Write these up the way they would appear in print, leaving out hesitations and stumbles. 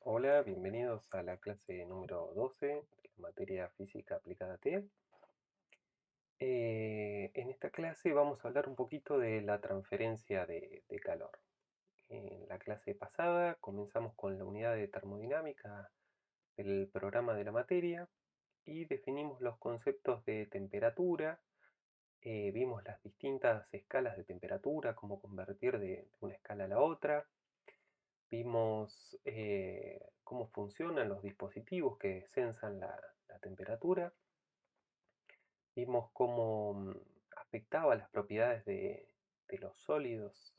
Hola, bienvenidos a la clase número 12 de la materia física aplicada a T. En esta clase vamos a hablar un poquito de la transferencia de calor. En la clase pasada comenzamos con la unidad de termodinámica del programa de la materia y definimos los conceptos de temperatura, vimos las distintas escalas de temperatura, cómo convertir de una escala a la otra. Vimos cómo funcionan los dispositivos que sensan la temperatura. Vimos cómo afectaba las propiedades de los sólidos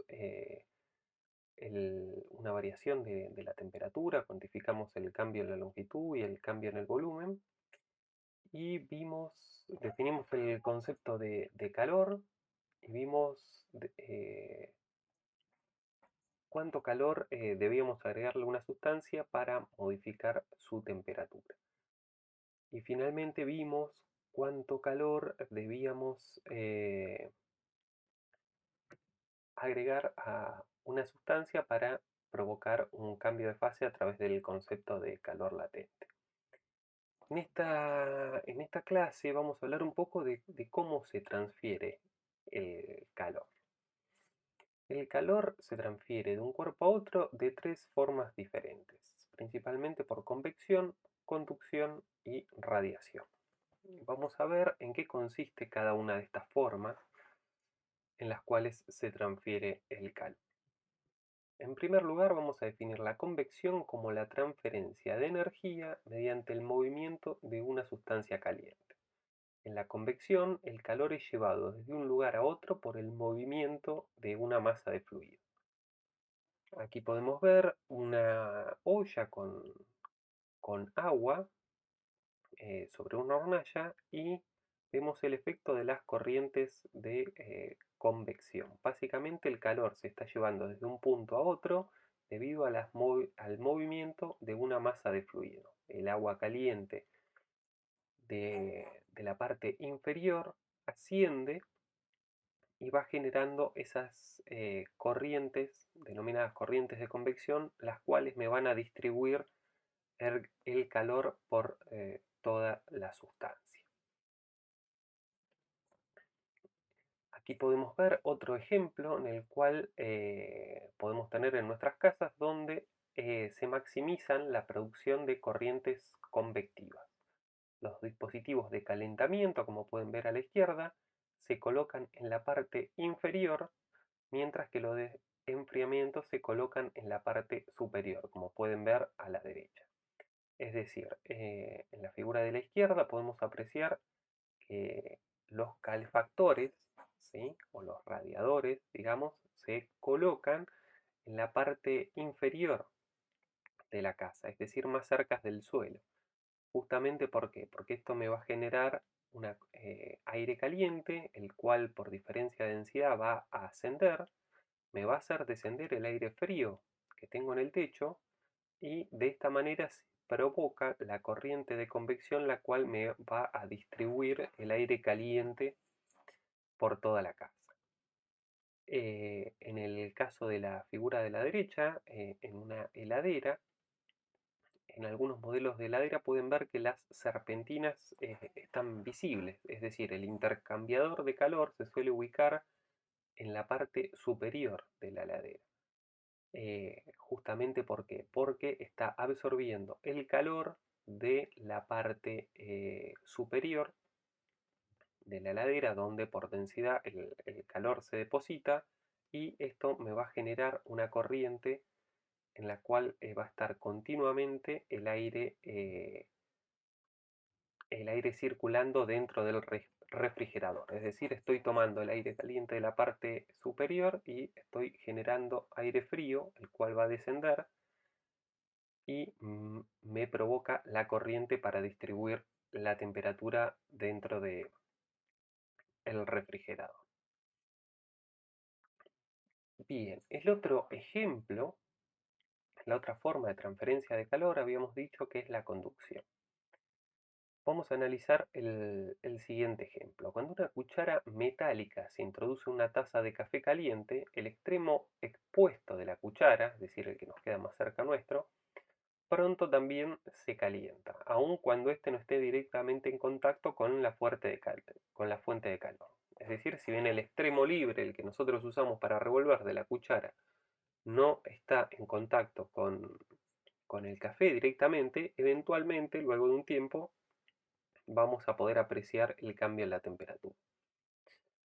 una variación de la temperatura. Cuantificamos el cambio en la longitud y el cambio en el volumen. Y definimos el concepto de calor y vimos cuánto calor debíamos agregarle a una sustancia para modificar su temperatura. Y finalmente vimos cuánto calor debíamos agregar a una sustancia para provocar un cambio de fase a través del concepto de calor latente. En esta clase vamos a hablar un poco de cómo se transfiere el calor. El calor se transfiere de un cuerpo a otro de tres formas diferentes, principalmente por convección, conducción y radiación. Vamos a ver en qué consiste cada una de estas formas en las cuales se transfiere el calor. En primer lugar, vamos a definir la convección como la transferencia de energía mediante el movimiento de una sustancia caliente. En la convección, el calor es llevado desde un lugar a otro por el movimiento de una masa de fluido. Aquí podemos ver una olla con agua sobre una hornalla y vemos el efecto de las corrientes de convección. Básicamente el calor se está llevando desde un punto a otro debido a al movimiento de una masa de fluido. El agua caliente de la parte inferior asciende y va generando esas corrientes, denominadas corrientes de convección, las cuales me van a distribuir el calor por toda la sustancia. Aquí podemos ver otro ejemplo en el cual podemos tener en nuestras casas donde se maximizan la producción de corrientes convectivas. Los dispositivos de calentamiento, como pueden ver a la izquierda, se colocan en la parte inferior, mientras que los de enfriamiento se colocan en la parte superior, como pueden ver a la derecha. Es decir, en la figura de la izquierda podemos apreciar que los calefactores, ¿sí?, o los radiadores, digamos, se colocan en la parte inferior de la casa, es decir, más cerca del suelo. Justamente ¿por qué? Porque esto me va a generar aire caliente, el cual por diferencia de densidad va a ascender, me va a hacer descender el aire frío que tengo en el techo y de esta manera se provoca la corriente de convección, la cual me va a distribuir el aire caliente por toda la casa. En el caso de la figura de la derecha, en una heladera, en algunos modelos de heladera pueden ver que las serpentinas están visibles, es decir, el intercambiador de calor se suele ubicar en la parte superior de la heladera. Justamente ¿por qué? Porque está absorbiendo el calor de la parte superior de la heladera, donde por densidad el calor se deposita, y esto me va a generar una corriente en la cual va a estar continuamente el aire circulando dentro del refrigerador. Es decir, estoy tomando el aire caliente de la parte superior y estoy generando aire frío, el cual va a descender y me provoca la corriente para distribuir la temperatura dentro del refrigerador. Bien, el otro ejemplo, la otra forma de transferencia de calor, habíamos dicho que es la conducción. Vamos a analizar el siguiente ejemplo. Cuando una cuchara metálica se introduce en una taza de café caliente, el extremo expuesto de la cuchara, es decir, el que nos queda más cerca nuestro, pronto también se calienta, aun cuando éste no esté directamente en contacto con con la fuente de calor. Es decir, si bien el extremo libre, el que nosotros usamos para revolver de la cuchara, no está en contacto con el café directamente, eventualmente, luego de un tiempo, vamos a poder apreciar el cambio en la temperatura.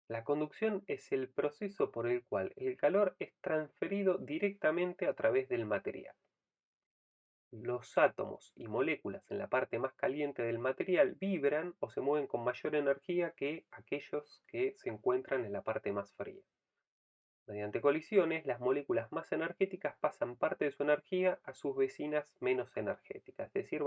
La conducción es el proceso por el cual el calor es transferido directamente a través del material. Los átomos y moléculas en la parte más caliente del material vibran o se mueven con mayor energía que aquellos que se encuentran en la parte más fría. Mediante colisiones, las moléculas más energéticas pasan parte de su energía a sus vecinas menos energéticas. Es decir,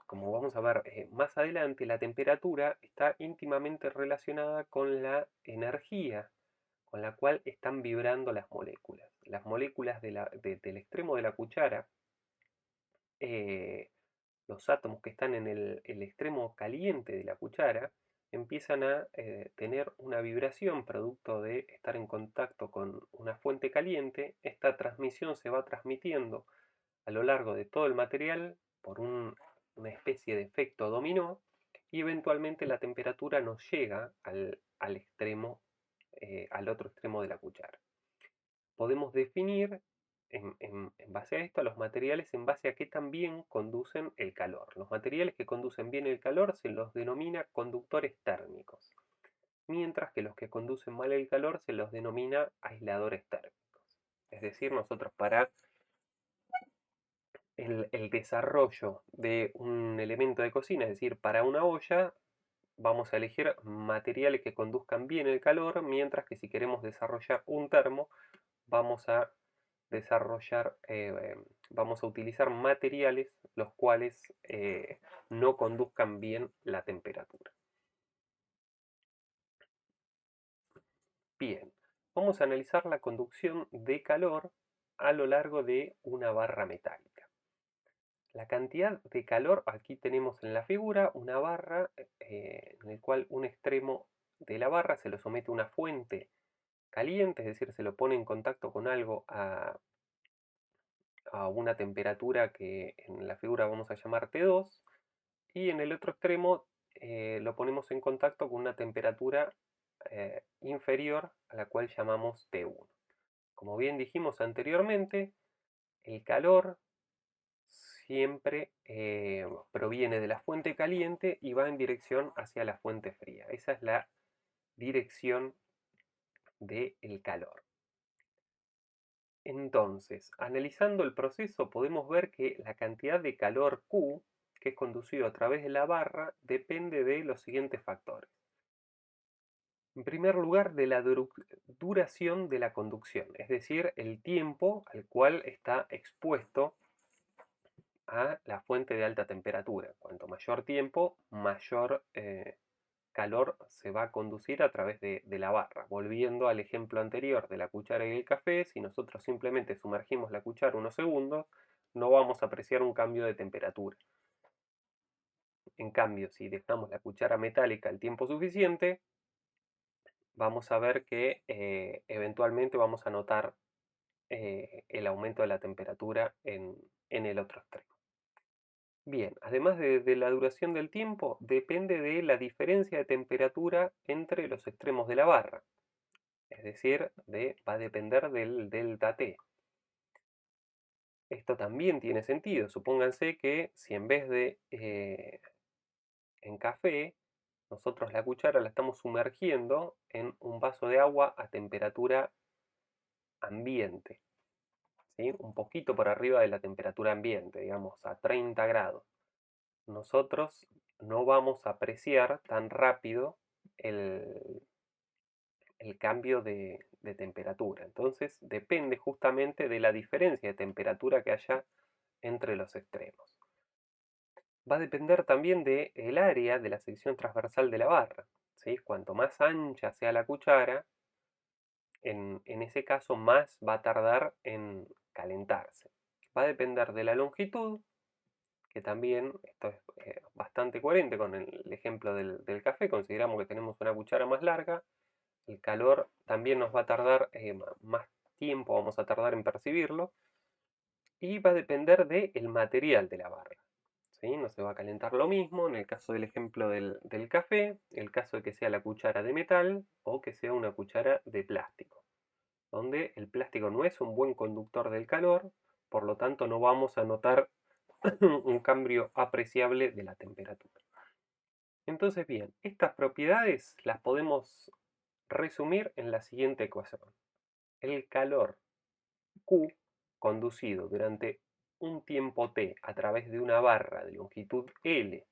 como vamos a ver más adelante, la temperatura está íntimamente relacionada con la energía con la cual están vibrando las moléculas. Las moléculas del extremo de la cuchara, eh, los átomos que están en el extremo caliente de la cuchara, empiezan a tener una vibración producto de estar en contacto con una fuente caliente. Esta transmisión se va transmitiendo a lo largo de todo el material por una especie de efecto dominó y eventualmente la temperatura nos llega al extremo, al otro extremo de la cuchara. Podemos definir en base a esto a los materiales en base a qué también conducen el calor. Los materiales que conducen bien el calor se los denomina conductores térmicos, mientras que los que conducen mal el calor se los denomina aisladores térmicos. Es decir, nosotros para el desarrollo de un elemento de cocina, es decir, para una olla, vamos a elegir materiales que conduzcan bien el calor, mientras que si queremos desarrollar un termo, vamos a vamos a utilizar materiales los cuales no conduzcan bien la temperatura. Bien, vamos a analizar la conducción de calor a lo largo de una barra metálica. La cantidad de calor, aquí tenemos en la figura una barra en el cual un extremo de la barra se lo somete a una fuente caliente, es decir, se lo pone en contacto con algo a una temperatura que en la figura vamos a llamar T2, y en el otro extremo lo ponemos en contacto con una temperatura inferior a la cual llamamos T1. Como bien dijimos anteriormente, el calor siempre proviene de la fuente caliente y va en dirección hacia la fuente fría. Esa es la dirección del calor. Entonces, analizando el proceso, podemos ver que la cantidad de calor Q, que es conducido a través de la barra, depende de los siguientes factores. En primer lugar, de la duración de la conducción, es decir, el tiempo al cual está expuesto a la fuente de alta temperatura. Cuanto mayor tiempo, mayor calor se va a conducir a través de la barra. Volviendo al ejemplo anterior de la cuchara y el café, si nosotros simplemente sumergimos la cuchara unos segundos, no vamos a apreciar un cambio de temperatura. En cambio, si dejamos la cuchara metálica el tiempo suficiente, vamos a ver que eventualmente vamos a notar el aumento de la temperatura en el otro extremo. Bien, además de la duración del tiempo, depende de la diferencia de temperatura entre los extremos de la barra. Es decir, va a depender del delta T. Esto también tiene sentido. Supónganse que si en vez de en café, nosotros la cuchara la estamos sumergiendo en un vaso de agua a temperatura ambiente, ¿sí? Un poquito por arriba de la temperatura ambiente, digamos a 30 grados. Nosotros no vamos a apreciar tan rápido el, el cambio de temperatura. Entonces depende justamente de la diferencia de temperatura que haya entre los extremos. Va a depender también del área de la sección transversal de la barra, ¿sí? Cuanto más ancha sea la cuchara, en ese caso más va a tardar en calentarse. Va a depender de la longitud, que también esto es bastante coherente con el ejemplo del café. Consideramos que tenemos una cuchara más larga, el calor también nos va a tardar más tiempo, vamos a tardar en percibirlo. y va a depender del material de la barra. ¿Sí? No se va a calentar lo mismo en el caso del ejemplo del café, el caso de que sea la cuchara de metal o que sea una cuchara de plástico, donde el plástico no es un buen conductor del calor, por lo tanto no vamos a notar un cambio apreciable de la temperatura. Entonces, bien, estas propiedades las podemos resumir en la siguiente ecuación. El calor Q conducido durante un tiempo t a través de una barra de longitud L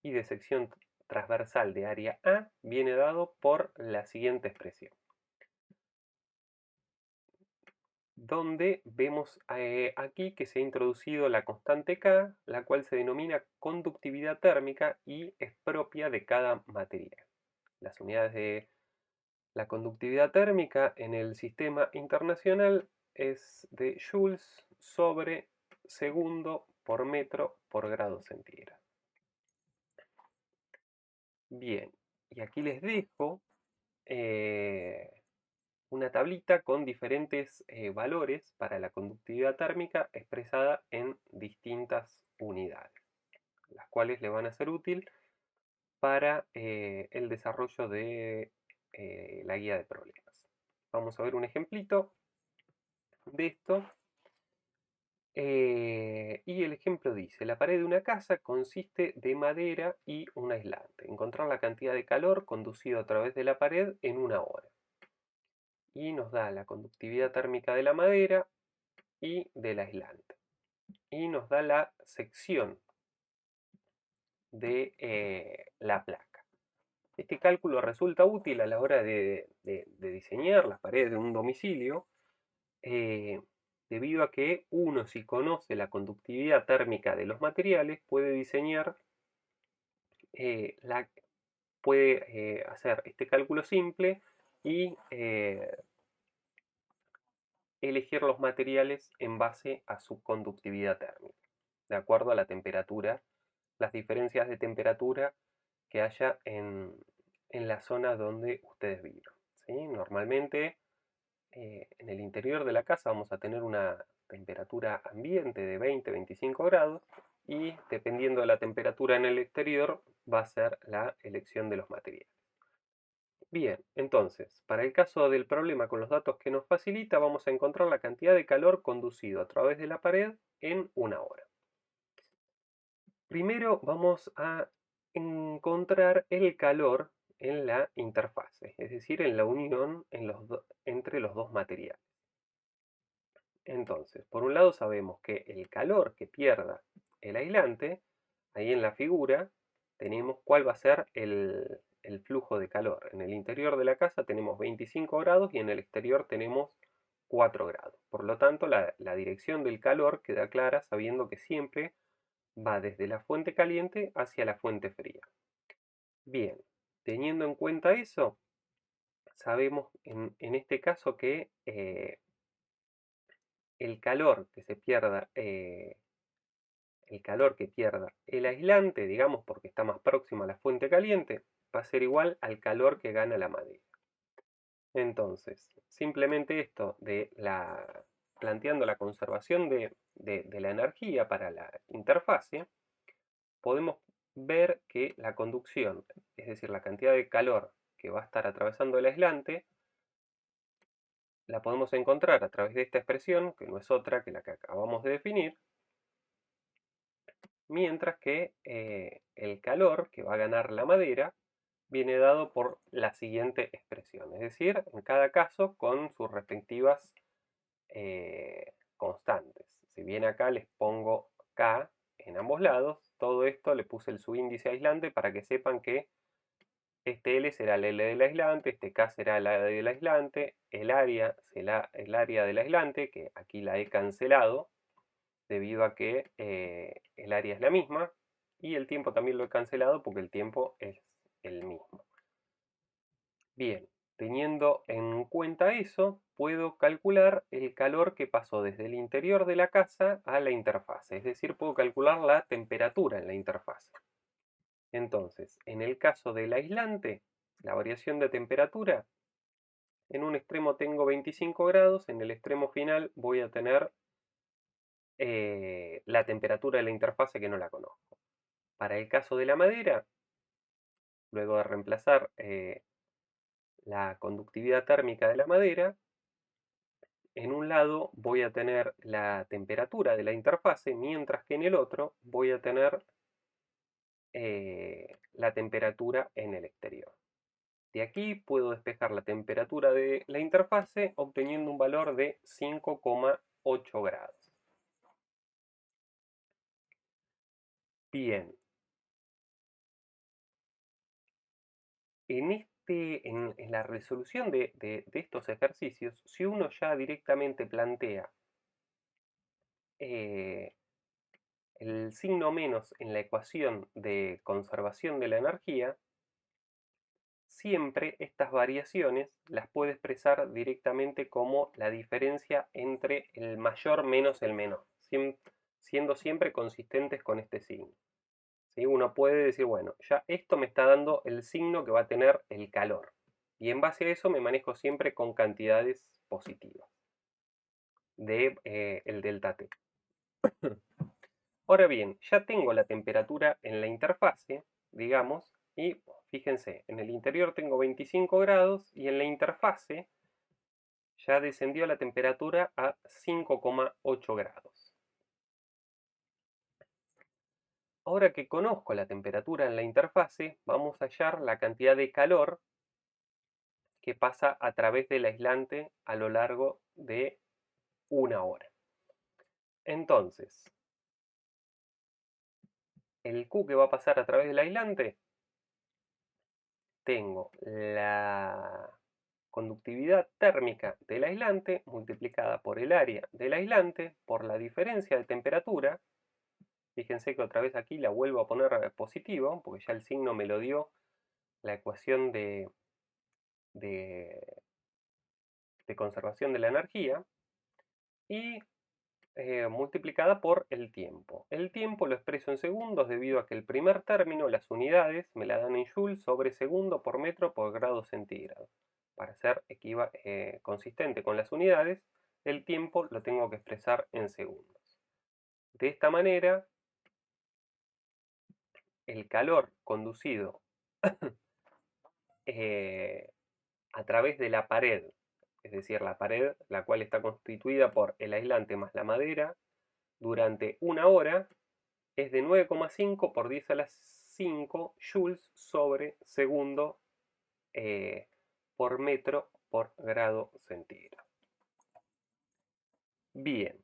y de sección transversal de área A viene dado por la siguiente expresión, donde vemos aquí que se ha introducido la constante K, la cual se denomina conductividad térmica y es propia de cada material. Las unidades de la conductividad térmica en el sistema internacional es de joules sobre segundo por metro por grado centígrado. Bien, y aquí les dejo una tablita con diferentes valores para la conductividad térmica expresada en distintas unidades, las cuales le van a ser útil para el desarrollo de la guía de problemas. Vamos a ver un ejemplito de esto. Y el ejemplo dice, la pared de una casa consiste de madera y un aislante. Encontrar la cantidad de calor conducido a través de la pared en una hora. Y nos da la conductividad térmica de la madera y del aislante. Y nos da la sección de la placa. Este cálculo resulta útil a la hora de diseñar las paredes de un domicilio, debido a que uno, si conoce la conductividad térmica de los materiales, puede diseñar, puede hacer este cálculo simple y elegir los materiales en base a su conductividad térmica, de acuerdo a la temperatura, las diferencias de temperatura que haya en la zona donde ustedes viven. ¿Sí? Normalmente en el interior de la casa vamos a tener una temperatura ambiente de 20-25 grados y dependiendo de la temperatura en el exterior va a ser la elección de los materiales. Bien, entonces, para el caso del problema con los datos que nos facilita, vamos a encontrar la cantidad de calor conducido a través de la pared en una hora. Primero vamos a encontrar el calor en la interfase, es decir, en la unión entre los dos materiales. Entonces, por un lado sabemos que el calor que pierda el aislante, ahí en la figura tenemos cuál va a ser el flujo de calor. En el interior de la casa tenemos 25 grados y en el exterior tenemos 4 grados. Por lo tanto, la dirección del calor queda clara sabiendo que siempre va desde la fuente caliente hacia la fuente fría. Bien, teniendo en cuenta eso, sabemos en este caso que el calor que se pierda, el calor que pierda el aislante, digamos porque está más próximo a la fuente caliente, va a ser igual al calor que gana la madera. Entonces, simplemente esto planteando la conservación de la energía para la interfase, podemos ver que la conducción, es decir, la cantidad de calor que va a estar atravesando el aislante, la podemos encontrar a través de esta expresión, que no es otra que la que acabamos de definir, mientras que el calor que va a ganar la madera viene dado por la siguiente expresión, es decir, en cada caso con sus respectivas constantes. Si bien acá les pongo K en ambos lados, todo esto le puse el subíndice aislante para que sepan que este L será el L del aislante, este K será el A del aislante, el área será el área del aislante, que aquí la he cancelado, debido a que el área es la misma, y el tiempo también lo he cancelado porque el tiempo es el mismo. Bien, teniendo en cuenta eso, puedo calcular el calor que pasó desde el interior de la casa a la interfase, es decir, puedo calcular la temperatura en la interfase. Entonces, en el caso del aislante, la variación de temperatura, en un extremo tengo 25 grados, en el extremo final voy a tener la temperatura de la interfase que no la conozco. Para el caso de la madera, luego de reemplazar la conductividad térmica de la madera, en un lado voy a tener la temperatura de la interfase, mientras que en el otro voy a tener la temperatura en el exterior. De aquí puedo despejar la temperatura de la interfase obteniendo un valor de 5,8 grados. Bien, en la resolución de estos ejercicios, si uno ya directamente plantea eh, el signo menos en la ecuación de conservación de la energía, siempre estas variaciones las puede expresar directamente como la diferencia entre el mayor menos el menor, siendo siempre consistentes con este signo. ¿Sí? Uno puede decir, bueno, ya esto me está dando el signo que va a tener el calor. Y en base a eso me manejo siempre con cantidades positivas de el delta T. Ahora bien, ya tengo la temperatura en la interfase, digamos, y fíjense, en el interior tengo 25 grados y en la interfase ya descendió la temperatura a 5,8 grados. Ahora que conozco la temperatura en la interfase, vamos a hallar la cantidad de calor que pasa a través del aislante a lo largo de una hora. Entonces, el Q que va a pasar a través del aislante, tengo la conductividad térmica del aislante multiplicada por el área del aislante por la diferencia de temperatura. Fíjense que otra vez aquí la vuelvo a poner positivo, porque ya el signo me lo dio la ecuación de, de conservación de la energía. Y multiplicada por el tiempo. El tiempo lo expreso en segundos debido a que el primer término, las unidades, me la dan en joules sobre segundo por metro por grado centígrado. Para ser consistente con las unidades, el tiempo lo tengo que expresar en segundos. De esta manera, el calor conducido a través de la pared, es decir, la pared, la cual está constituida por el aislante más la madera, durante una hora, es de 9,5 por 10 a la 5 joules sobre segundo por metro por grado centígrado. Bien,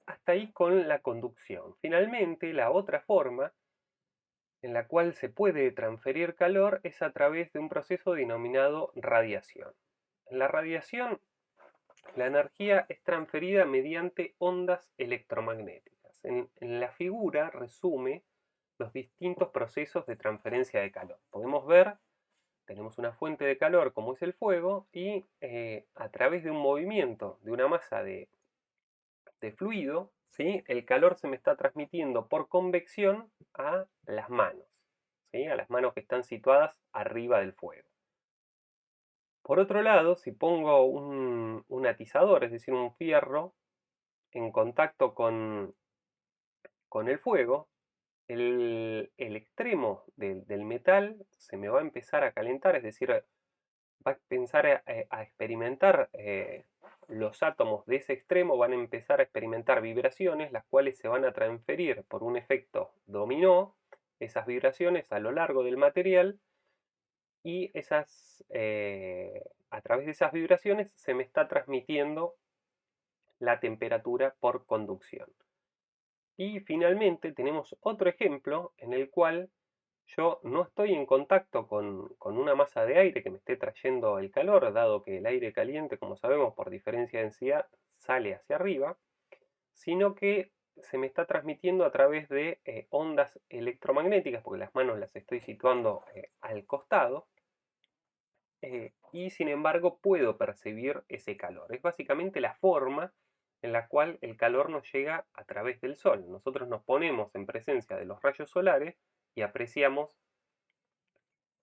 hasta ahí con la conducción. Finalmente, la otra forma en la cual se puede transferir calor es a través de un proceso denominado radiación. En la radiación, la energía es transferida mediante ondas electromagnéticas. En la figura resume los distintos procesos de transferencia de calor. Podemos ver, tenemos una fuente de calor como es el fuego y a través de un movimiento de una masa de fluido, ¿sí? El calor se me está transmitiendo por convección a las manos, ¿sí? A las manos que están situadas arriba del fuego. Por otro lado, si pongo un atizador, es decir, un fierro, en contacto con el fuego, el extremo del metal se me va a empezar a calentar, es decir, va a empezar a experimentar, los átomos de ese extremo van a empezar a experimentar vibraciones, las cuales se van a transferir por un efecto dominó, esas vibraciones a lo largo del material, y a través de esas vibraciones se me está transmitiendo la temperatura por conducción. Y finalmente tenemos otro ejemplo en el cual yo no estoy en contacto con una masa de aire que me esté trayendo el calor, dado que el aire caliente, como sabemos, por diferencia de densidad, sale hacia arriba, sino que se me está transmitiendo a través de ondas electromagnéticas, porque las manos las estoy situando al costado, y sin embargo puedo percibir ese calor. Es básicamente la forma en la cual el calor nos llega a través del sol. Nosotros nos ponemos en presencia de los rayos solares y apreciamos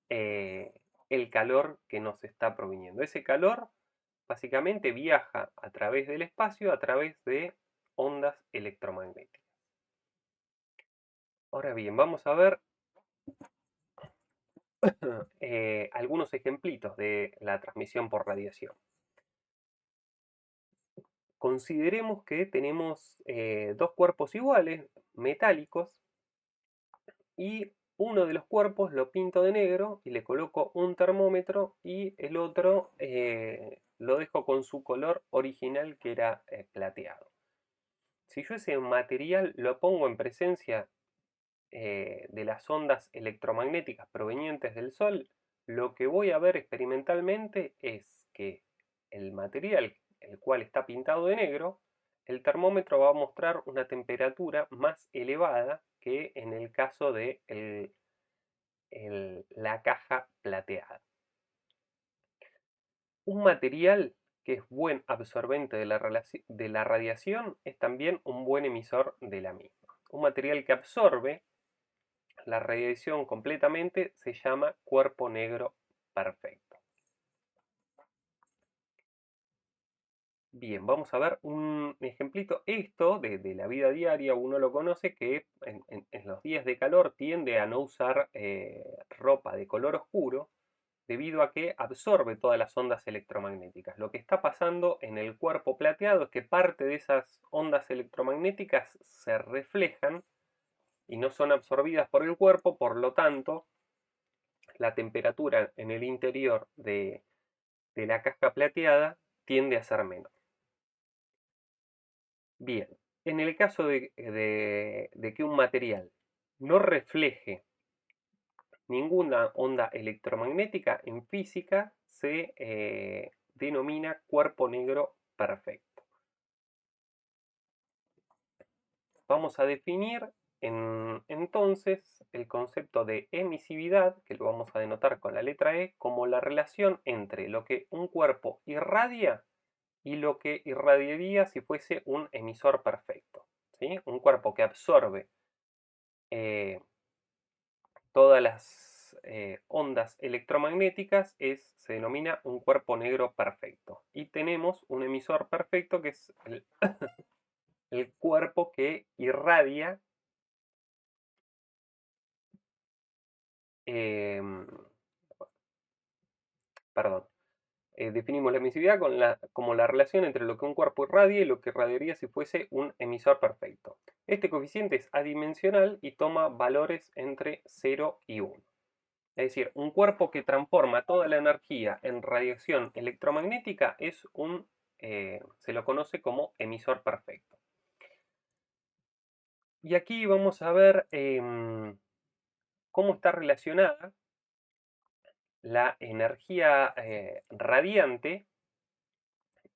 el calor que nos está proviniendo. Ese calor básicamente viaja a través del espacio, a través de ondas electromagnéticas. Ahora bien, vamos a ver algunos ejemplitos de la transmisión por radiación. Consideremos que tenemos dos cuerpos iguales, metálicos, y uno de los cuerpos lo pinto de negro y le coloco un termómetro, y el otro lo dejo con su color original, que era plateado. Si yo ese material lo pongo en presencia de las ondas electromagnéticas provenientes del Sol, lo que voy a ver experimentalmente es que el material, el cual está pintado de negro, el termómetro va a mostrar una temperatura más elevada que en el caso de la caja plateada. Un material que es buen absorbente de la radiación es también un buen emisor de la misma. Un material que absorbe la radiación completamente se llama cuerpo negro perfecto. Bien, vamos a ver un ejemplito. Esto de la vida diaria uno lo conoce, que en los días de calor tiende a no usar ropa de color oscuro, debido a que absorbe todas las ondas electromagnéticas. Lo que está pasando en el cuerpo plateado es que parte de esas ondas electromagnéticas se reflejan y no son absorbidas por el cuerpo, por lo tanto, la temperatura en el interior de la caja plateada tiende a ser menor. Bien, en el caso de que un material no refleje ninguna onda electromagnética, en física se denomina cuerpo negro perfecto. Vamos a definir entonces el concepto de emisividad, que lo vamos a denotar con la letra E, como la relación entre lo que un cuerpo irradia y lo que irradiaría si fuese un emisor perfecto, ¿sí? Un cuerpo que absorbe todas las ondas electromagnéticas se denomina un cuerpo negro perfecto. Y tenemos un emisor perfecto, que es el cuerpo que irradia perdón, definimos la emisividad como la relación entre lo que un cuerpo irradia y lo que irradiaría si fuese un emisor perfecto. Este coeficiente es adimensional y toma valores entre 0 y 1. Es decir, un cuerpo que transforma toda la energía en radiación electromagnética se lo conoce como emisor perfecto. Y aquí vamos a ver cómo está relacionada la energía radiante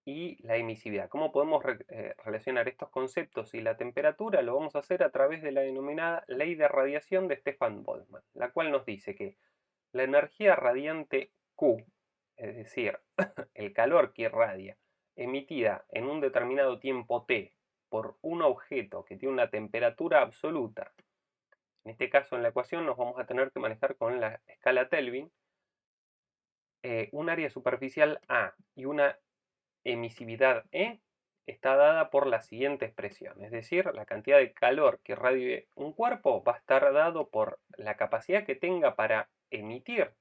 y la emisividad. ¿Cómo podemos relacionar estos conceptos y la temperatura? Lo vamos a hacer a través de la denominada ley de radiación de Stefan Boltzmann, la cual nos dice que la energía radiante Q, es decir, el calor que irradia, emitida en un determinado tiempo t por un objeto que tiene una temperatura absoluta, en este caso en la ecuación nos vamos a tener que manejar con la escala Kelvin, un área superficial A y una emisividad E está dada por la siguiente expresión, es decir, la cantidad de calor que irradie un cuerpo va a estar dado por la capacidad que tenga para emitir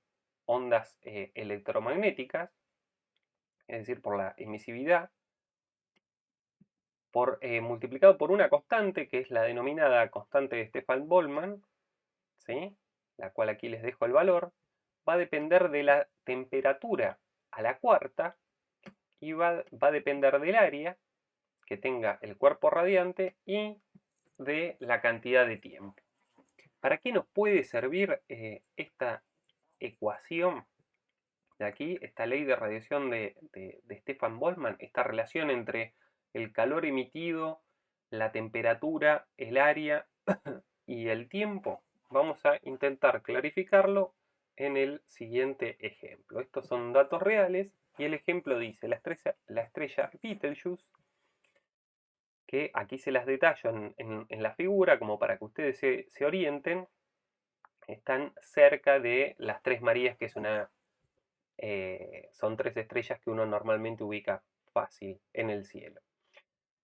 ondas electromagnéticas, es decir, por la emisividad, multiplicado por una constante, que es la denominada constante de Stefan Boltzmann, ¿sí? La cual aquí les dejo el valor, va a depender de la temperatura a la cuarta y va a depender del área que tenga el cuerpo radiante y de la cantidad de tiempo. ¿Para qué nos puede servir esta ecuación de aquí, esta ley de radiación de Stefan Boltzmann, esta relación entre el calor emitido, la temperatura, el área y el tiempo? Vamos a intentar clarificarlo en el siguiente ejemplo. Estos son datos reales y el ejemplo dice: la estrella Betelgeuse, que aquí se las detallo en la figura como para que ustedes se orienten, están cerca de las Tres Marías, que son tres estrellas que uno normalmente ubica fácil en el cielo.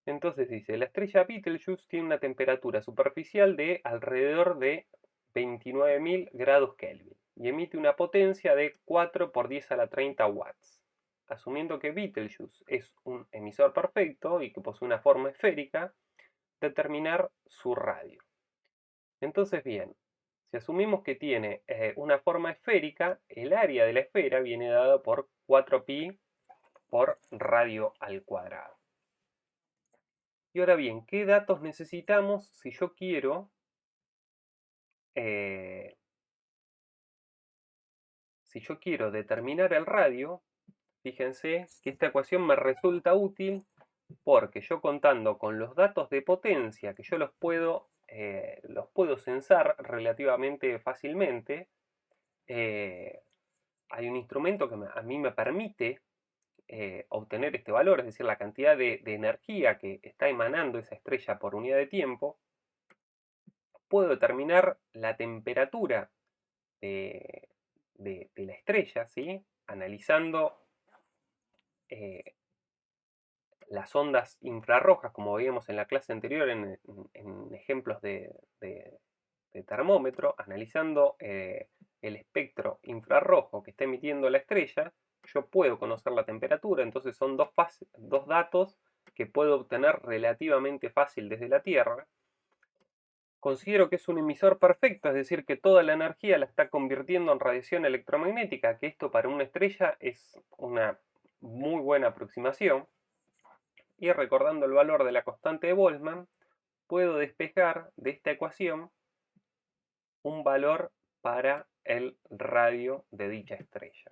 Entonces dice, la estrella Betelgeuse tiene una temperatura superficial de alrededor de 29.000 grados Kelvin y emite una potencia de 4 por 10 a la 30 watts. Asumiendo que Betelgeuse es un emisor perfecto y que posee una forma esférica, determinar su radio. Entonces, bien, si asumimos que tiene una forma esférica, el área de la esfera viene dada por 4pi por radio al cuadrado. Y ahora bien, ¿qué datos necesitamos si yo quiero determinar el radio? Fíjense que esta ecuación me resulta útil porque yo, contando con los datos de potencia que yo los puedo censar relativamente fácilmente, hay un instrumento que a mí me permite obtener este valor, es decir, la cantidad de energía que está emanando esa estrella por unidad de tiempo. Puedo determinar la temperatura de la estrella, ¿sí? Analizando las ondas infrarrojas, como veíamos en la clase anterior en ejemplos de termómetro, analizando el espectro infrarrojo que está emitiendo la estrella, yo puedo conocer la temperatura. Entonces son dos datos que puedo obtener relativamente fácil desde la Tierra. Considero que es un emisor perfecto, es decir, que toda la energía la está convirtiendo en radiación electromagnética, que esto para una estrella es una muy buena aproximación. Y recordando el valor de la constante de Boltzmann, puedo despejar de esta ecuación un valor para el radio de dicha estrella,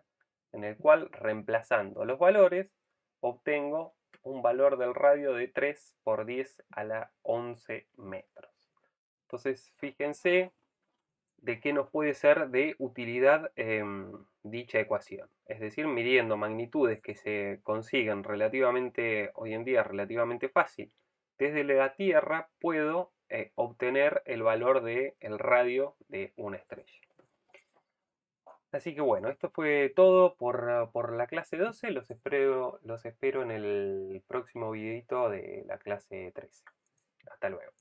en el cual, reemplazando los valores, obtengo un valor del radio de 3 por 10 a la 11 metros. Entonces, fíjense de qué nos puede ser de utilidad dicha ecuación. Es decir, midiendo magnitudes que se consiguen hoy en día relativamente fácil desde la Tierra, puedo obtener el valor del radio de una estrella. Así que bueno, esto fue todo por la clase 12. Los espero en el próximo videito de la clase 13. Hasta luego.